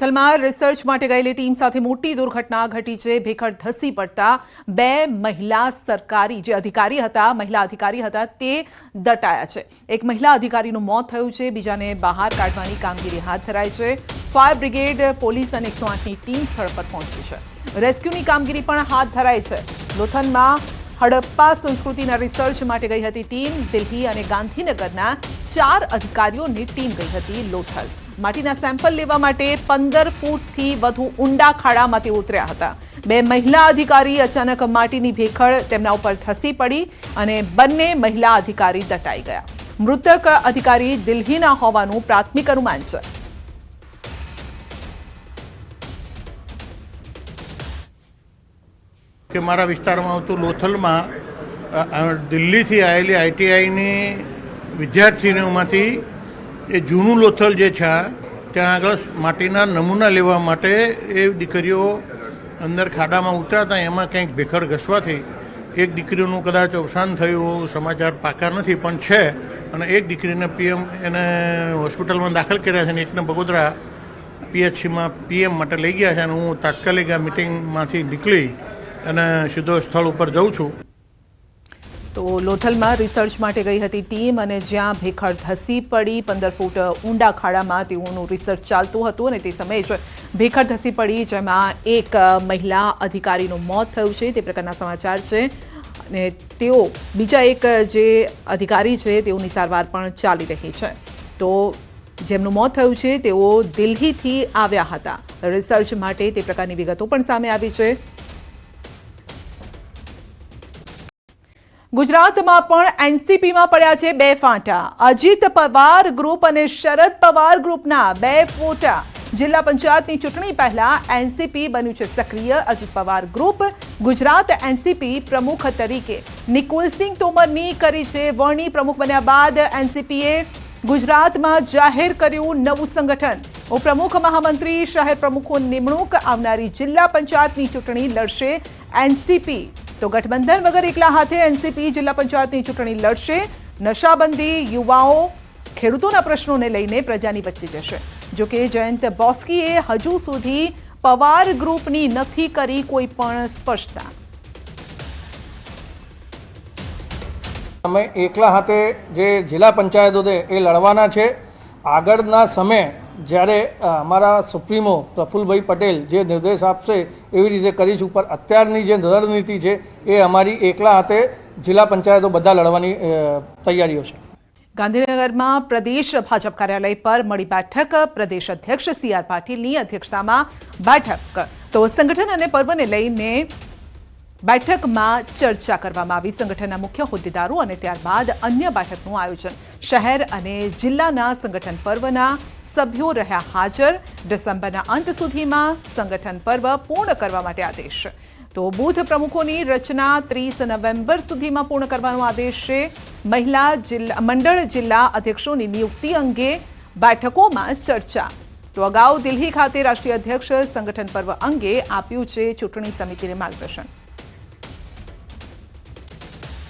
લોથલમાં research માટે ગયેલી team સાથે મોટી દુર્ઘટના ઘટી છે। ભેખડ ધસી પડતા બે મહિલા સરકારી જે અધિકારી હતા મહિલા અધિકારી હતા તે દટાયા છે। એક મહિલા અધિકારીનું મોત થયું છે, બીજાને બહાર કાઢવાની કામગીરી હાથ ધરાઈ છે। ફાયર બ્રિગેડ, પોલીસ અને 108ની ટીમ સ્થળ પર પહોંચી છે। રેસ્ક્યુની કામગીરી પણ હાથ ધરાઈ છે। લોથલમાં હડપ્પા સંસ્કૃતિના રિસર્ચ માટે ગઈ હતી ટીમ। દિલ્હી અને ગાંધીનગરના 4 અધિકારીઓની ટીમ ગઈ હતી લોથલ। માટીના સેમ્પલ લેવા માટે 15 ફૂટથી વધુ ઊંડા ખાડામાં તે ઉતર્યા હતા। બે મહિલા અધિકારી અચાનક માટીની ભેખડ તેમના ઉપર ધસી પડી અને બંને મહિલા અધિકારી દટાઈ ગયા। મૃતક અધિકારી દિલ્હીના હોવાનું પ્રાથમિક અનુમાન છે। કે મારા વિસ્તારમાં આવતું લોથલમાં દિલ્હીથી આવેલી આઈટીઆઈની વિદ્યાર્થીનીઓમાંથી એ જૂનું લોથલ જે છે ત્યાં આગળ માટીના નમૂના લેવા માટે એ દીકરીઓ અંદર ખાડામાં ઉતર્યા હતા। એમાં કંઈક ભેખડ ઘસવાથી એક દીકરીનું કદાચ અવસાન થયું, સમાચાર પાકા નથી પણ છે, અને એક દીકરીને એને હોસ્પિટલમાં દાખલ કર્યા છે અને એકને બગોદરા પીએચસીમાં પીએમ માટે લઈ ગયા છે। અને હું તાત્કાલિક આ મિટિંગમાંથી નીકળી અને સીધો સ્થળ ઉપર જઉં છું। તો લોથલમાં રિસર્ચ માટે ગઈ હતી ટીમ અને જ્યાં ભેખડ ધસી પડી 15 ફૂટ ઊંડા ખાડામાં તેઓનું રિસર્ચ ચાલતું હતું અને તે સમયે જ ભેખડ ધસી પડી, જેમાં એક મહિલા અધિકારીનું મોત થયું છે તે પ્રકારના સમાચાર છે। અને તેઓ બીજા એક જે અધિકારી છે તેઓની સારવાર પણ ચાલી રહી છે। તો જેમનું મોત થયું છે તેઓ દિલ્હીથી આવ્યા હતા રિસર્ચ માટે, તે પ્રકારની વિગતો પણ સામે આવી છે। ગુજરાતમાં પણ એનસીપીમાં પડ્યા છે બે ફાંટા। અજીત પવાર ગ્રુપ અને શરદ પવાર ગ્રુપના બે ફોટા। જિલ્લા પંચાયતની ચૂંટણી પહેલા એનસીપી બન્યું છે સક્રિય। અજીત પવાર ગ્રુપ ગુજરાત એનસીપી પ્રમુખ તરીકે નિકુલસિંહ તોમરની કરી છે વરણી। પ્રમુખ બન્યા બાદ એનસીપીએ ગુજરાતમાં જાહેર કર્યું નવું સંગઠન। ઉપપ્રમુખ, મહામંત્રી, શહેર પ્રમુખોની નિમણૂક। આવનારી જિલ્લા પંચાયતની ચૂંટણી લડશે એનસીપી। તો ગઠબંધન વગર એકલા હાથે એનસીપી જિલ્લા પંચાયતની ચૂંટણી લડશે। નશાબંધી, યુવાઓ, ખેડૂતોના પ્રશ્નોને લઈને પ્રજાની વચ્ચે જશે। જોકે જયંત બોસ્કીએ હજુ સુધી પવાર ગ્રુપની નથી કરી કોઈ પણ સ્પષ્ટતા। અમે એકલા હાથે જે જિલ્લા પંચાયતો છે એ લડવાના છે। આગળના સમયે જ્યારે અમારા સુપ્રીમો પ્રફુલભાઈ પટેલ જે નિર્દેશ આપશે એવી રીતે કરીશું, પણ અત્યારની જે રણનીતિ છે એ અમારી એકલા હાથે જિલ્લા પંચાયતો બધા લડવાની તૈયારીઓ છે। ગાંધીનગરમાં પ્રદેશ ભાજપ કાર્યાલય પર મળી બેઠક। પ્રદેશ અધ્યક્ષ CR પાટીલની અધ્યક્ષતામાં બેઠક। તો સંગઠન અને પર્વને લઈને બેઠકમાં ચર્ચા કરવામાં આવી। સંગઠનના મુખ્ય હોદ્દેદારો અને ત્યારબાદ અન્ય બેઠકનું આયોજન। શહેર અને જિલ્લાના સંગઠન પર્વના સભ્યો રહ્યા હાજર। ડિસેમ્બરના અંત સુધીમાં સંગઠન પર્વ પૂર્ણ કરવા માટે આદેશ। તો બૂથ પ્રમુખોની રચના 30 નવેમ્બર સુધીમાં પૂર્ણ કરવાનો આદેશ છે। મહિલા મંડળ જિલ્લા અધ્યક્ષોની નિયુક્તિ અંગે બેઠકોમાં ચર્ચા। તો અગાઉ દિલ્હી ખાતે રાષ્ટ્રીય અધ્યક્ષ સંગઠન પર્વ અંગે આપ્યું છે ચૂંટણી સમિતિને માર્ગદર્શન।